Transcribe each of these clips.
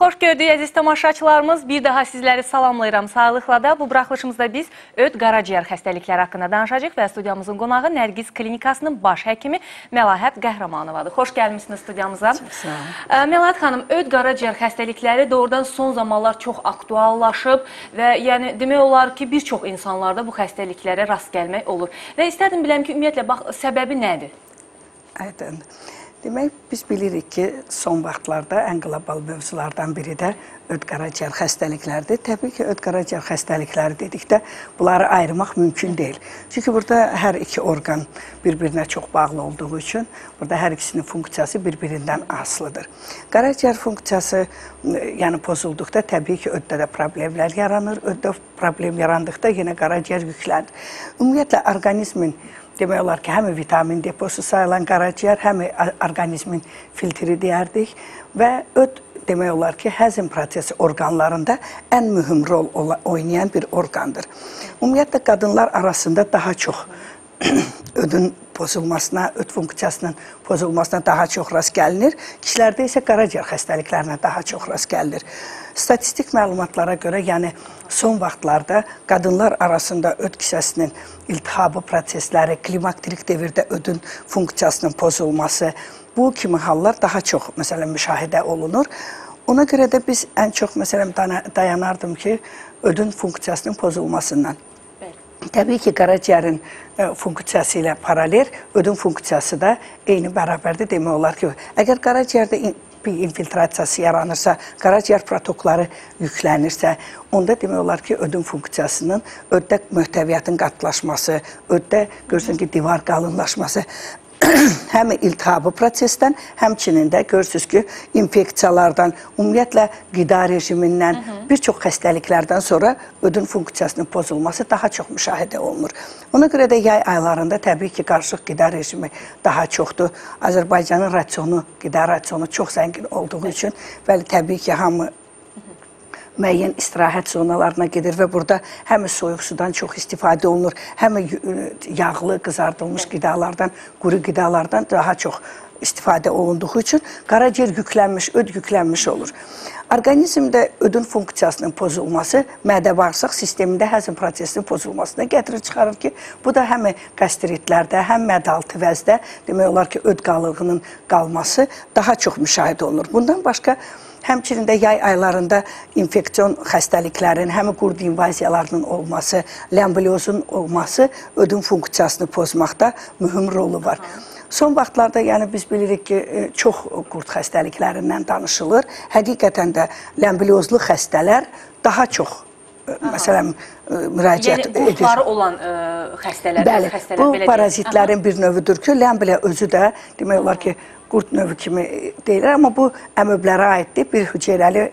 Xoş gördük əziz tamaşaçılarımız. Bir daha sizləri salamlayıram sağlıqla da. Bu buraxılışımızda biz öd qaraciyər xəstəlikləri haqqında danışacağıq və studiyamızın qonağı Nərgiz Klinikasının baş həkimi Məlahət Qəhrəmanovadır. Xoş gəlmişsiniz studiyamıza. Məlahət xanım, öd qaraciyər xəstəlikləri doğrudan son zamanlar çox aktuallaşıb və yəni demək olar ki, bir çox insanlarda bu xəstəliklərə rast gəlmək olur. Və istərdim biləm ki, ümumiyyətlə, bax, səbəbi nədir? Aydın. Demək, biz bilirik ki, son vaxtlarda ən qlobal mövzulardan biri də öd qaraciyər xəstəliklərdir. Təbii ki, öd qaraciyər xəstəlikləri dedikdə bunları ayırmaq mümkün deyil. Çünki burada hər iki orqan bir-birinə çox bağlı olduğu üçün burada hər ikisinin funksiyası bir-birindən asılıdır. Qaraciyər funksiyası yəni pozulduqda təbii ki, öddə də problemlər yaranır. Öddə problem yarandıqda yenə qaraciyər yüklənir. Ümumiyyətlə, orqanizmin demək olar ki, həm vitamin deposu sayılan qaraciyər, həm orqanizmin filtri deyərdik və öd demək olar ki, həzm prosesi orqanlarında ən mühüm rol oynayan bir orqandır. Ümumiyyətlə, qadınlar arasında daha çox ödün pozulmasına, öd funksiyasının pozulmasına daha çox rast gəlinir. Kişilərdə isə qaraciyər xəstəliklərinə daha çox rast gəlinir. Statistik məlumatlara görə, yəni son vaxtlarda qadınlar arasında öd kisəsinin iltihabı prosesləri, klimakterik devirdə ödün funksiyasının pozulması, bu kimi hallar daha çox, məsələn, müşahidə olunur. Ona görə də biz ən çox, məsələn, dayanardım ki, ödün funksiyasının pozulmasından. Təbii ki, qaraciyərin funksiyası ilə paralel, ödün funksiyası da eyni bərabərdə demək olar ki, əgər qaraciyərdə bir infiltrasiyası yaranırsa, qaraciyər protokları yüklənirsə, onda demək olar ki, ödün funksiyasının öddə möhtəviyyatın qatlaşması, öddə görürsən ki, divar qalınlaşması, həm iltihabı prosesdən, həmçinin də görürsünüz ki, infeksiyalardan, ümumiyyətlə qida rejimindən, bir çox xəstəliklərdən sonra ödün funksiyasının pozulması daha çox müşahidə olunur. Ona görə də yay aylarında təbii ki, qarışıq qida rejimi daha çoxdur. Azərbaycanın rasionu, qida rasionu çox zəngin olduğu üçün, bəli, təbii ki, hamı müəyyən istirahət zonalarına gedir və burada həm soyuq sudan çox istifadə olunur, həm yağlı, qızardılmış qidalardan, quru qidalardan daha çox istifadə olunduğu üçün qaraciyər yüklənmiş, öd yüklənmiş olur. Orqanizmdə ödün funksiyasının pozulması mədə-bağırsaq sistemində həzm prosesinin pozulmasına gətirir, çıxarır ki, bu da həm qastritlərdə, həm mədə-altı vəzdə demək olar ki, öd qalığının qalması daha çox müşahidə olunur. Bundan başqa, həmçinin də yay aylarında infeksion xəstəliklərin, həm qurd invaziyalarının olması, ləmblyozun olması ödün funksiyasını pozmaqda mühüm rolu var. Son vaxtlarda, yəni biz bilirik ki, çox qurd xəstəliklərindən danışılır. Həqiqətən də ləmblyozlu xəstələr daha çox, məsələn, müraciət edir. Yəni, qurdları olan xəstələr. Bəli, bu parazitlərin bir növüdür ki, ləmblə özü də demək olar ki, qurd növü kimi deyirlər, amma bu əmöblərə aiddir, bir hüceyrəli,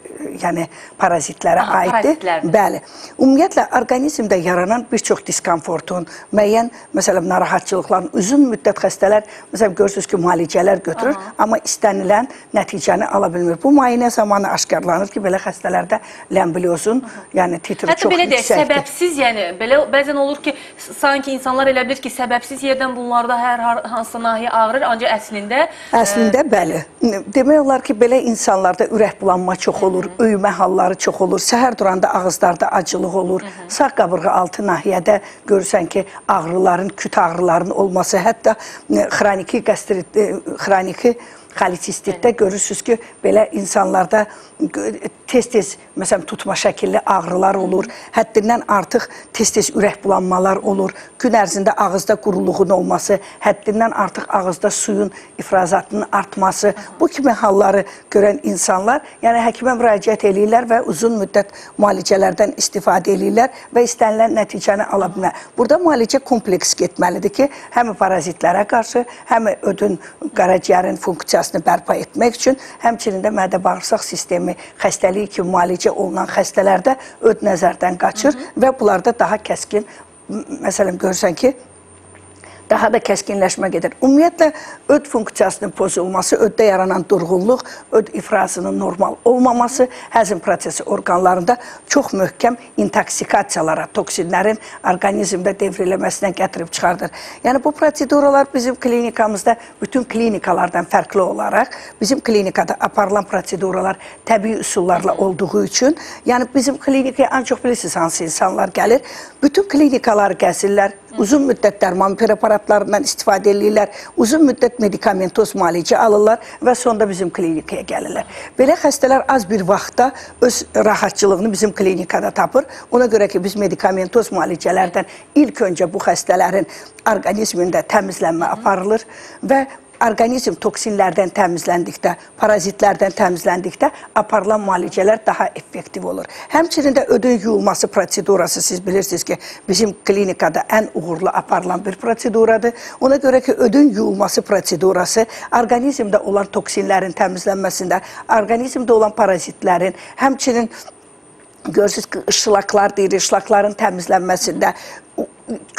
yəni parazitlərə aiddir. Bəli. Ümumiyyətlə, orqanizmdə yaranan bir çox diskomfortun, müəyyən, məsələn, narahatçılıqların, uzun müddət xəstələr, məsələn, görürsünüz ki, müalicələr götürür, amma istənilən nəticəni ala bilmir. Bu müayinə zamanı aşkarlanır ki, belə xəstələrdə ləmblyozun, yəni titri çox yüksəkdir. Hətta belə deyək, səbəbsiz, yəni, bəzən olur ki, sanki insanlar elə bilir ki, səbəbsiz yerdən bunlarda hər hansı nahiyyə ağrır, ancaq Əslində, bəli. Demək olar ki, belə insanlarda ürək bulanma çox olur, öyümə halları çox olur, səhər duranda ağızlarda acılıq olur, sağ qabırğa altı nahiyədə görürsən ki, ağrıların, küt ağrıların olması, hətta xroniki qastrit, xroniki xolecistitdə görürsünüz ki, belə insanlarda tez-tez, məsələn, tutma şəkilli ağrılar olur, həddindən artıq tez-tez ürək bulanmalar olur, gün ərzində ağızda quruluğun olması, həddindən artıq ağızda suyun ifrazatının artması, bu kimi halları görən insanlar, yəni həkimə müraciət edirlər və uzun müddət müalicələrdən istifadə edirlər və istənilən nəticəni ala bilirlər. Burada müalicə kompleks getməlidir ki, həm parazitlərə qarşı, həm ödün qaraciyərin funksiyasını bərpa etmək üçün, həmçinin də mədə-bağırsaq sistemi xəstəliyi kimi müalicə olunan xəstələrdə öd nəzərdən qaçır və bunlarda daha kəskin, məsələn, görürsən ki, daha da kəskinləşmə gedir. Ümumiyyətlə, öd funksiyasının pozulması, öddə yaranan durğunluq, öd ifrazının normal olmaması, həzm prosesi orqanlarında çox möhkəm intoksikasiyalara, toksinlərin orqanizmdə devriləməsinə gətirib çıxardır. Yəni, bu proseduralar bizim klinikamızda bütün klinikalardan fərqli olaraq, bizim klinikada aparılan proseduralar təbii üsullarla olduğu üçün, yəni bizim klinikaya ancaq bilirsiniz hansı insanlar gəlir, bütün klinikaları gəzirlər, uzun müddət dərman preparatlarından istifadə edirlər, uzun müddət medikamentoz müalicə alırlar və sonda bizim klinikaya gəlirlər. Belə xəstələr az bir vaxtda öz rahatçılığını bizim klinikada tapır. Ona görə ki, biz medikamentoz müalicələrdən ilk öncə bu xəstələrin orqanizmində təmizlənmə aparılır və orqanizm toksinlərdən təmizləndikdə, parazitlərdən təmizləndikdə aparılan müalicələr daha effektiv olur. Həmçinin də ödün yuyulması prosedurası siz bilirsiniz ki, bizim klinikada ən uğurlu aparılan bir proseduradır. Ona görə ki, ödün yuyulması prosedurası orqanizmdə olan toksinlərin təmizlənməsində, orqanizmdə olan parazitlərin, həmçinin görürsünüz ki, şlaklar deyirik, şlakların təmizlənməsində,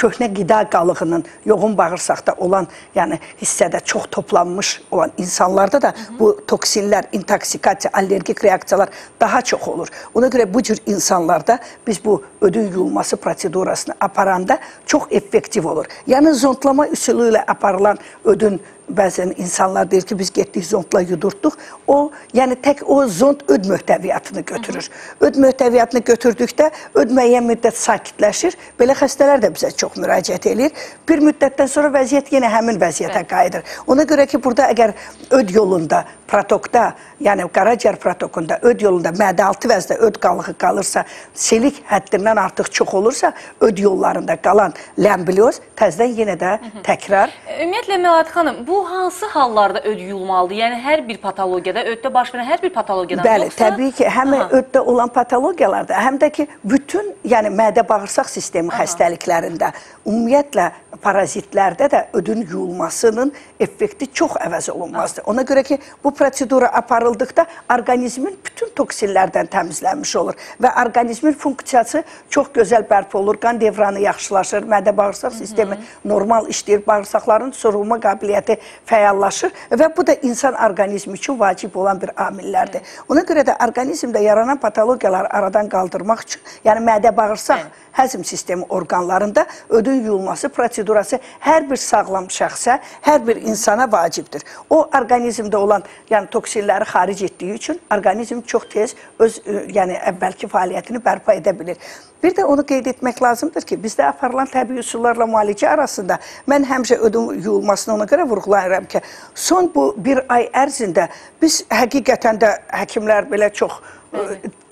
köhnə qida qalığının yoğun bağırsaqda olan, yəni hissədə çox toplanmış olan insanlarda da bu toksinlər, intoksikasiya, allergik reaksiyalar daha çox olur. Ona görə bu cür insanlarda biz bu ödün yuyulması prosedurasını aparanda çox effektiv olur. Yəni zondlama üsulu ilə aparılan ödün, bəzən insanlar deyir ki, biz getdik zondla yudurtduq. O, yəni tək o zond öd möhtəviyyatını götürür. Öd möhtəviyyatını götürdükdə öd müəyyən müddət sakitləşir. Belə xəstələr də bizə çox müraciət edir. Bir müddətdən sonra vəziyyət yenə həmin vəziyyətə qayıdır. Ona görə ki, burada əgər öd yolunda, protokda, yəni qaraciyər protokunda, öd yolunda mədə-altı vəzdə öd qalığı qalırsa, selik həddindən artıq çox olursa, öd yollarında qalan ləmblyoz təzədən yenə də təkrar. Ümumiyyətlə, Məlahət xanım, bu hansı hallarda öd yuyulmalıdır? Yəni, hər bir patologiyada, öddə baş verən hər bir patologiyadan Bəli, yoxsa? Təbii ki, həm öddə olan patologiyalarda, həm də ki, bütün yəni mədə-bağırsaq sistemi xəstəliklərində, ümumiyyətlə parazitlərdə də ödün yuyulmasının effekti çox əvəz olunmazdır. Ona görə ki, bu prosedura aparıldıqda orqanizmin bütün toksinlərdən təmizlənmiş olur və orqanizmin funksiyası çox gözəl bərpa olur, qan devranı yaxşılaşır, mədə-bağırsaq sistemi normal işləyir, bağırsaqların sorulma qabiliyyəti fəallaşır və bu da insan orqanizmi üçün vacib olan bir amillərdir. Ona görə də orqanizmdə yaranan patologiyaları aradan qaldırmaq üçün, yəni mədə-bağırsaq həzm sistemi orqanlarında ödün yuyulması prosedurası hər bir sağlam şəxsə, hər bir insana vacibdir. O, orqanizmdə olan toksinləri xaric etdiyi üçün orqanizm çox tez öz əvvəlki fəaliyyətini bərpa edə bilir. Bir də onu qeyd etmək lazımdır ki, bizdə aparılan təbii üsullarla müalicə arasında mən həmişə ödün yuyulmasını ona görə vurğulayıram ki, son bu bir ay ərzində biz həqiqətən də həkimlər belə çox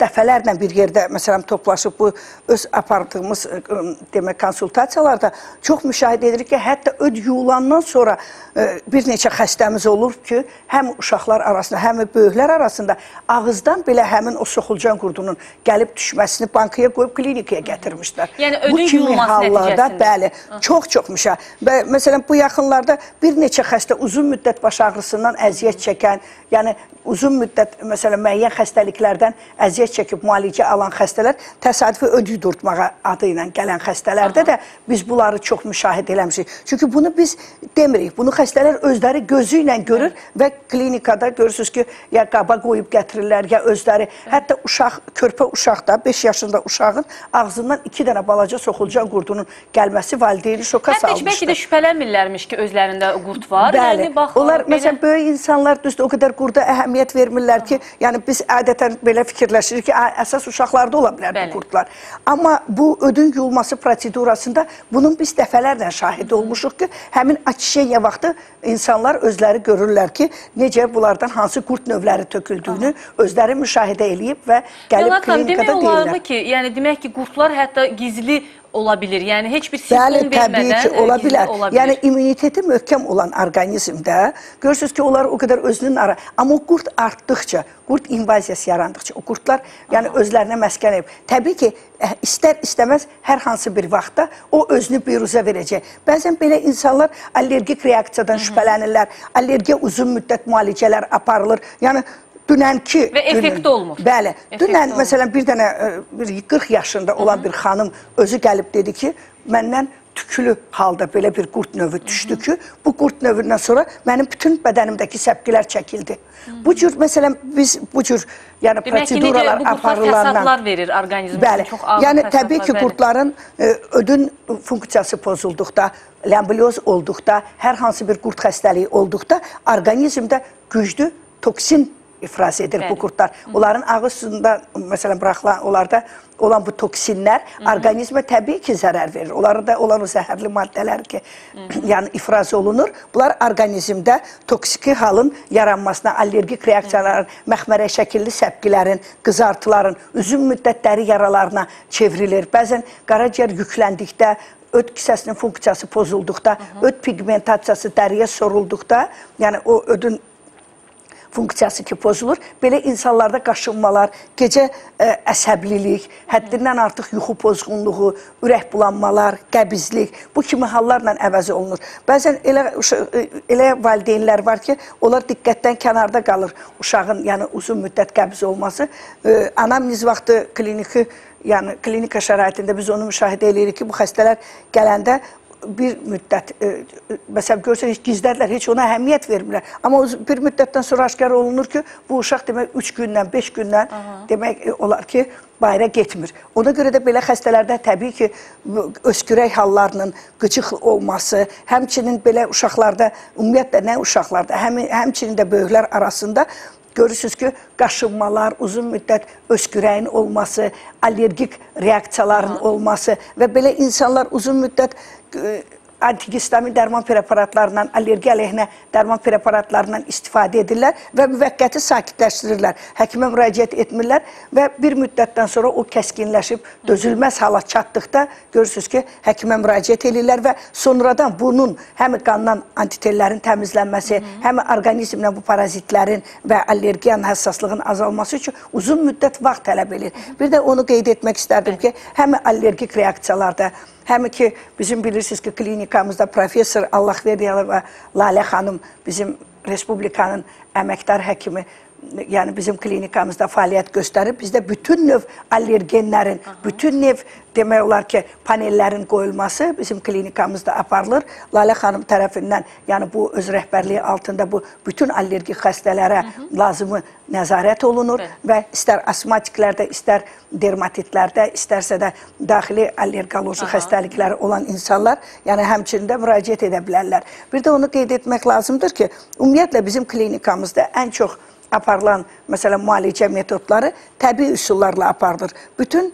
dəfələrlə bir yerdə məsələn toplaşıb bu öz apardığımız demək konsultasiyalarda çox müşahidə edirik ki, hətta öd yuyulandan sonra bir neçə xəstəmiz olur ki, həm uşaqlar arasında, həm böyüklər arasında ağızdan belə həmin o soxulcan qurdunun gəlib düşməsini bankaya qoyub klinikaya gətirmişlər. Yəni ödün yuyulması nəticəsində. Bəli, çox müşahidə. Məsələn, bu yaxınlarda bir neçə xəstə uzun müddət baş ağrısından əziyyət çəkən, yəni uzun müddət məsələn müəyyən xəstəliklərdən əziyyət çəkib müalicə alan xəstələr təsadüfi öd yudurtmağa adı ilə gələn xəstələrdə də biz bunları çox müşahidə eləmişik. Çünki bunu biz demirik. Bunu xəstələr özləri gözü ilə görür və klinikada görürsünüz ki, ya qaba qoyub gətirirlər, ya özləri. Hətta uşaq, körpə uşaqda, 5 yaşında uşağın ağzından 2 dənə balaca soxulcan qurdunun gəlməsi valideyni şoka salmışdır. Hətta bəlkə də şübhələnmirlərmiş ki, özlərində qurd var. Bəli, onlar məsələn böyük insanlar düzdür, o qədər qurda əhəmiyyət vermirlər ki, yəni biz adətən belə fikirləşirik ki, əsas uşaqlarda ola bilər bu qurdlar. Amma bu ödün yuyulması prosedurasında bunun biz dəfələrlə şahid olmuşuq ki, həmin açişenya vaxtı insanlar özləri görürlər ki, necə bunlardan hansı qurd növləri töküldüyünü özləri müşahidə eləyib və gəlib klinikada deyirlər. Demək olardı ki, yəni demək ki, qurdlar hətta gizli ola bilir. Yəni heç bir simptom vermədən təbii ki, ola bilər. Yəni immuniteti möhkəm olan orqanizmdə görürsünüz ki, onlar o qədər özünün amma o qurd artdıqca, qurd invaziyası yarandıqca, o qurdlar yəni özlərinə məskən edib. Təbii ki, istər-istəməz hər hansı bir vaxtda o özünü biruzə verəcək. Bəzən belə insanlar allergik reaksiyadan şübhələnirlər, allergiya uzun müddət müalicələr aparılır. Yəni dünənki və effekti olmur. Bəli. Dünən məsələn bir dənə 40 yaşında olan bir xanım özü gəlib dedi ki, məndən tüklü halda belə bir qurd növü düşdü ki, bu qurd növündən sonra mənim bütün bədənimdəki səpkilər çəkildi. Bu cür, məsələn, biz bu cür yəni proseduralar aparılandan... Fəsadlar verir orqanizmimizin, çox ağır yəni fəsadlar. Təbii ki, qurdların ödün funksiyası pozulduqda, ləmblyoz olduqda, hər hansı bir qurd xəstəliyi olduqda, orqanizmdə güclü toksin ifraz edir bu qurdlar. Onların ağızında, məsələn, buraxılan, onlarda olan bu toksinlər orqanizmə təbii ki, zərər verir. Onlarda olan o zəhərli maddələr ki, yəni ifraz olunur. Bunlar orqanizmdə toksiki halın yaranmasına, allergik reaksiyaların, məxmərə şəkilli səpkilərin, qızartıların, uzun müddət dəri yaralarına çevrilir. Bəzən qaraciyər yükləndikdə, öd kisəsinin funksiyası pozulduqda, öd pigmentasiyası dəriyə sorulduqda, yəni o ödün funksiyası ki pozulur, belə insanlarda qaşınmalar, gecə əsəblilik, həddindən artıq yuxu pozğunluğu, ürək bulanmalar, qəbizlik, bu kimi hallarla əvəz olunur. Bəzən elə valideynlər var ki, onlar diqqətdən kənarda qalır uşağın, yəni uzun müddət qəbz olması. Anamniz vaxtı klinika şəraitində biz onu müşahidə edirik ki, bu xəstələr gələndə bir müddət, məsələn, görsən, heç gizlərlər, heç ona əhəmiyyət vermirlər. Amma bir müddətdən sonra aşkar olunur ki, bu uşaq demək 3 gündən, 5 gündən demək olar ki, bayra getmir. Ona görə də belə xəstələrdə təbii ki, öskürək hallarının qıcıq olması, həmçinin belə uşaqlarda, ümumiyyətlə nə uşaqlarda, həmçinin də böyüklər arasında görürsünüz ki, qaşınmalar, uzun müddət öskürəyin olması, allergik reaksiyaların olması və belə insanlar uzun müddət antihistamin dərman preparatlarından, allergiya əleyhinə dərman preparatlarından istifadə edirlər və müvəqqəti sakitləşdirirlər. Həkimə müraciət etmirlər və bir müddətdən sonra o kəskinləşib, dözülməz hala çatdıqda görürsünüz ki, həkimə müraciət edirlər və sonradan bunun həm qandan antitellərin təmizlənməsi, həm orqanizmlə bu parazitlərin və allergiyanın həssaslığın azalması üçün uzun müddət vaxt tələb edir. Bir də onu qeyd etmək istərdim ki, həm allergik reaksiyalarda, həm ki, bizim bilirsiniz ki, klinikamızda professor Allahverdiyeva Lalə xanım, bizim Respublikanın əməkdar həkimi, yəni bizim klinikamızda fəaliyyət göstərib, bizdə bütün növ allergenlərin, bütün növ demək olar ki, panellərin qoyulması bizim klinikamızda aparılır. Lalə xanım tərəfindən, yəni bu öz rəhbərliyi altında bu bütün allergik xəstələrə lazımı nəzarət olunur və istər asmatiklərdə, istər dermatitlərdə, istərsə də daxili allergoloji xəstəlikləri olan insanlar, yəni həmçində müraciət edə bilərlər. Bir də onu qeyd etmək lazımdır ki, ümumiyyətlə bizim klinikamızda ən çox aparılan, məsələn, müalicə metodları təbii üsullarla aparılır. Bütün,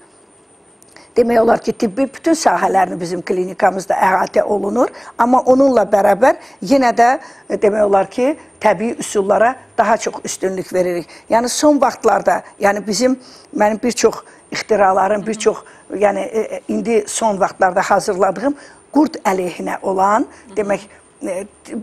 demək olar ki, tibbi bütün sahələrini bizim klinikamızda əhatə olunur, amma onunla bərabər yenə də, demək olar ki, təbii üsullara daha çox üstünlük veririk. Yəni, son vaxtlarda, yəni mənim bir çox ixtiralarım, bir çox, yəni, indi son vaxtlarda hazırladığım qurd əleyhinə olan, demək,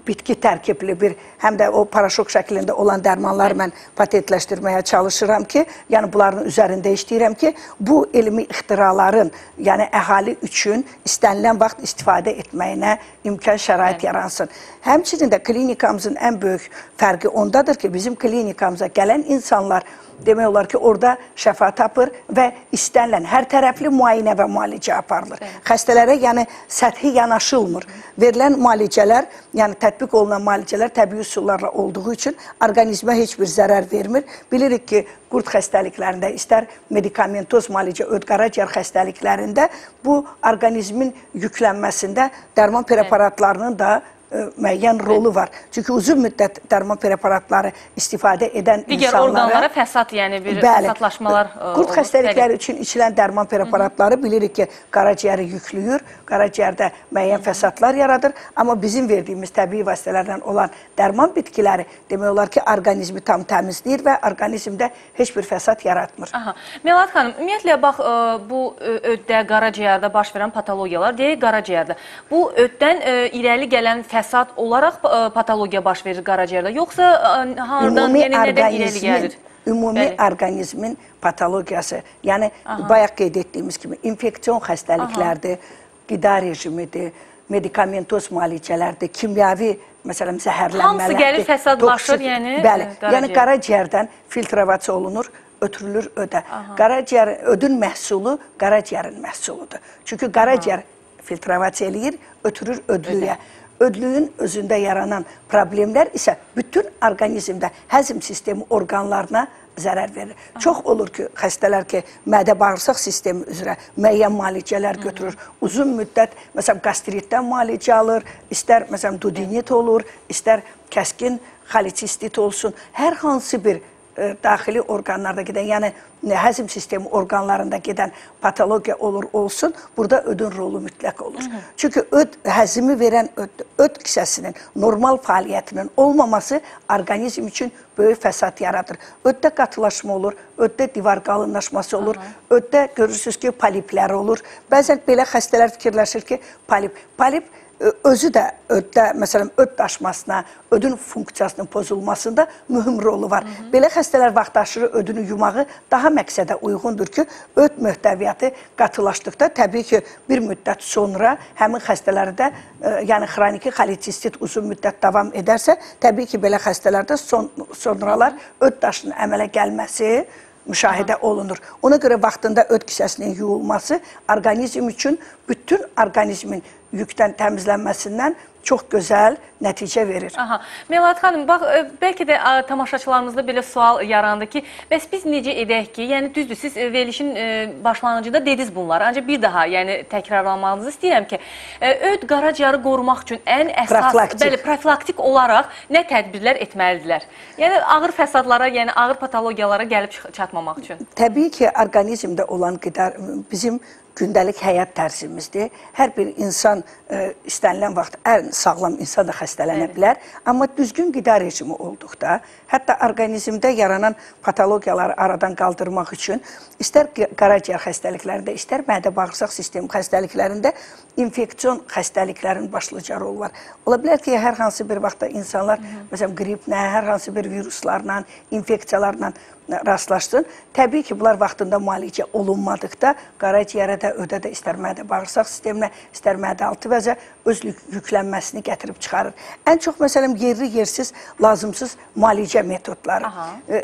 bitki tərkibli bir, həm də o paraşok şəklində olan dərmanları mən patentləşdirməyə çalışıram ki, yəni bunların üzərində işləyirəm ki, bu elmi ixtiraların, yəni əhali üçün istənilən vaxt istifadə etməyinə imkan şərait yaransın. Həmçinin də klinikamızın ən böyük fərqi ondadır ki, bizim klinikamıza gələn insanlar demək olar ki, orada şəfa tapır və istənilən hər tərəfli müayinə və müalicə aparılır. Xəstələrə yəni səthi yanaşılmır. Verilən müalicələr, yəni tətbiq olunan müalicələr təbii üsullarla olduğu üçün orqanizmə heç bir zərər vermir. Bilirik ki, qurd xəstəliklərində, istər medikamentoz müalicə, öd-qaraciyər xəstəliklərində bu orqanizmin yüklənməsində dərman preparatlarının da müəyyən rolu var. Çünki uzun müddət dərman preparatları istifadə edən digər insanlara... orqanlara fəsad, yəni bir fəsadlaşmalar olur. Qurd xəstəlikləri üçün içilən dərman preparatları bilirik ki, qaraciyəri yüklüyür, qaraciyərdə müəyyən fəsadlar yaradır, amma bizim verdiyimiz təbii vasitələrdən olan dərman bitkiləri demək olar ki, orqanizmi tam təmizləyir və orqanizmdə heç bir fəsad yaratmır. Melahat xanım, ümumiyyətlə, bax, bu öddə, qaraciyərdə baş verən patologiyalar, deyək qaraciyərdə. Bu öddən irəli gələn fəsad olaraq patologiya baş verir qaraciyərdə, yoxsa hardan, yəni nədən irəli gəlir? Ümumi orqanizmin patologiyası, yəni bayaq qeyd etdiyimiz kimi infeksion xəstəliklərdir, qida rejimidir, medikamentoz müalicələrdir, kimyavi, məsələn, zəhərlənmələrdir. Hamısı gəlir fəsadlaşır, yəni qaraciyər. Yəni qaraciyərdən filtravasiya olunur, ötürülür ödə. Ödün məhsulu qaraciyərin məhsuludur. Çünki qaraciyər filtravasiya eləyir, ötürür ödlüyə. Ödlüyün özündə yaranan problemlər isə bütün orqanizmdə həzm sistemi orqanlarına zərər verir. Çox olur ki, xəstələr ki, mədə-bağırsaq sistemi üzrə müəyyən müalicələr götürür. Uzun müddət, məsələn, qastritdən müalicə alır, istər, məsələn, dudinit olur, istər kəskin xolicistit olsun. Hər hansı bir daxili orqanlarda gedən, yəni həzm sistemi orqanlarında gedən patologiya olsun, burada ödün rolu mütləq olur. Çünki həzmi verən öd kisəsinin normal fəaliyyətinin olmaması orqanizm üçün böyük fəsad yaradır. Öddə qatılaşma olur, öddə divar qalınlaşması olur, öddə görürsünüz ki, poliplər olur. Bəzən belə xəstələr fikirləşir ki, polip özü də öddə, məsələn, öd daşmasına, ödün funksiyasının pozulmasında mühüm rolu var. Belə xəstələr vaxtaşırı ödünü yumağı daha məqsədə uyğundur ki, öd möhtəviyyatı qatılaşdıqda təbii ki, bir müddət sonra həmin xəstələrdə, yəni xroniki xolicistit uzun müddət davam edərsə, təbii ki, belə xəstələrdə sonralar öd daşının əmələ gəlməsi müşahidə olunur. Ona görə vaxtında öd kisəsinin yuyulması orqanizm üçün bütün orqanizmin yükdən təmizlənməsindən çox gözəl nəticə verir. Melahat xanım, bax, bəlkə də tamaşaçılarımızda belə sual yarandı ki, bəs biz necə edək ki, yəni düzdür, siz verilişin başlanğıcında dediniz bunları, ancaq bir daha təkrarlanmanızı istəyirəm ki, öd qaraciyarı qorumaq üçün ən əsas, profilaktik olaraq nə tədbirlər etməlidirlər? Yəni ağır fəsadlara, yəni ağır patologiyalara gəlib çatmamaq üçün. Təbii ki, orqanizmdə olan qida bizim gündəlik həyat tərzimizdir. Hər bir insan istənilən vaxt ən sağlam insan da xəstələnə bilər. Amma düzgün qida rejimi olduqda, hətta orqanizmdə yaranan patologiyaları aradan qaldırmaq üçün istər qaraciyər xəstəliklərində, istər mədə-bağırsaq sistemi xəstəliklərində infeksion xəstəliklərin başlıca rolu var. Ola bilər ki, hər hansı bir vaxtda insanlar, məsələn, qriplə, hər hansı bir viruslarla, infeksiyalarla rastlaşsın. Təbii ki, bunlar vaxtında müalicə olunmadıqda qaraciyərə də, ödə də, istər mədə-bağırsaq sisteminə, istər mədə-altı vəzə öz yüklənməsini gətirib çıxarır. Ən çox, məsələn, yerli-yersiz, lazımsız müalicə metodları,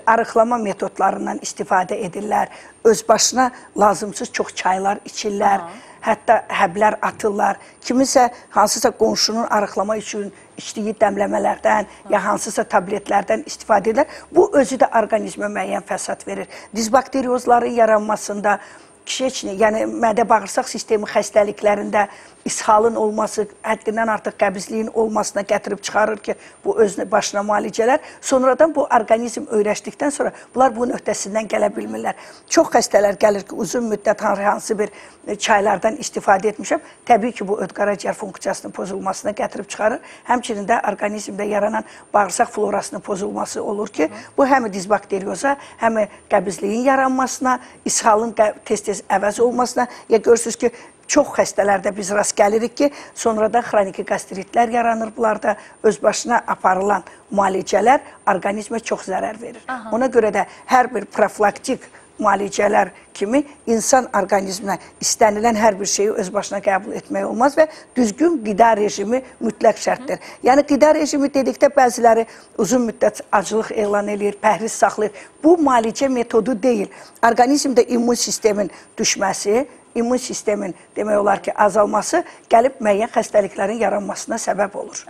arıqlama metodlarından istifadə edirlər, öz başına lazımsız çox çaylar içirlər, hətta həblər atırlar, kimisə hansısa qonşunun arıqlama üçün içdiyi dəmləmələrdən, ya hansısa tabletlərdən istifadə edirlər. Bu, özü də orqanizmə müəyyən fəsad verir. Dizbakteriozların yaranmasında, yəni mədə-bağırsaq sistemi xəstəliklərində ishalın olması, həddindən artıq qəbizliyin olmasına gətirib çıxarır ki, bu öz başına müalicələr. Sonradan bu orqanizm öyrəşdikdən sonra bunlar bunun öhdəsindən gələ bilmirlər. Çox xəstələr gəlir ki, uzun müddət hansı bir çaylardan istifadə etmişəm. Təbii ki, bu öd-qaraciyər funksiyasının pozulmasına gətirib çıxarır. Həmçinin də orqanizmdə yaranan bağırsaq florasının pozulması olur ki, bu həm dizbakterioza, həm qəbizliyin yaranmasına, ishalın tez-tez əvəz olmasına, ya görürsünüz ki, çox xəstələrdə biz rast gəlirik ki, sonradan xroniki qastritlər yaranır. Bunlarda öz başına aparılan müalicələr orqanizmə çox zərər verir. Ona görə də hər bir profilaktik müalicələr kimi insan orqanizminə istənilən hər bir şeyi öz başına qəbul etmək olmaz və düzgün qida rejimi mütləq şərtdir. Yəni, qida rejimi dedikdə bəziləri uzun müddət acılıq elan edir, pəhriz saxlayır. Bu müalicə metodu deyil. Orqanizmdə immun sistemin düşməsi, immun sistemin demək olar ki, azalması gəlib müəyyən xəstəliklərin yaranmasına səbəb olur.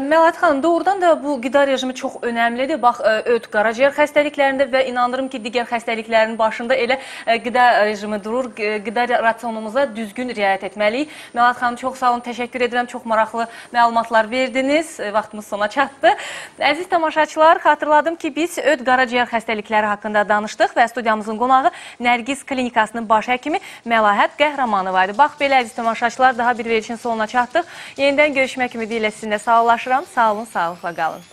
Melahat xanım, doğrudan da bu qida rejimi çox önəmlidir. Bax, öd qaraciyər xəstəliklərində və inanırım ki, digər xəstəliklərin başında elə qida rejimi durur. Qida rasionumuza düzgün riayət etməliyik. Melahat xanım, çox sağ olun, təşəkkür edirəm. Çox maraqlı məlumatlar verdiniz. Vaxtımız sona çatdı. Əziz tamaşaçılar, xatırladım ki, biz öd qaraciyər xəstəlikləri haqqında danışdıq və studiyamızın qonağı Nərgiz Klinikasının baş həkimi Məlahət Qəhrəmanova idi. Bax, belə əziz tamaşaçılar, daha bir verilişin sonuna çatdıq. Yenidən görüşmək ümidi ilə sizinlə sağollaşıram. Sağ olun, sağlıqla qalın.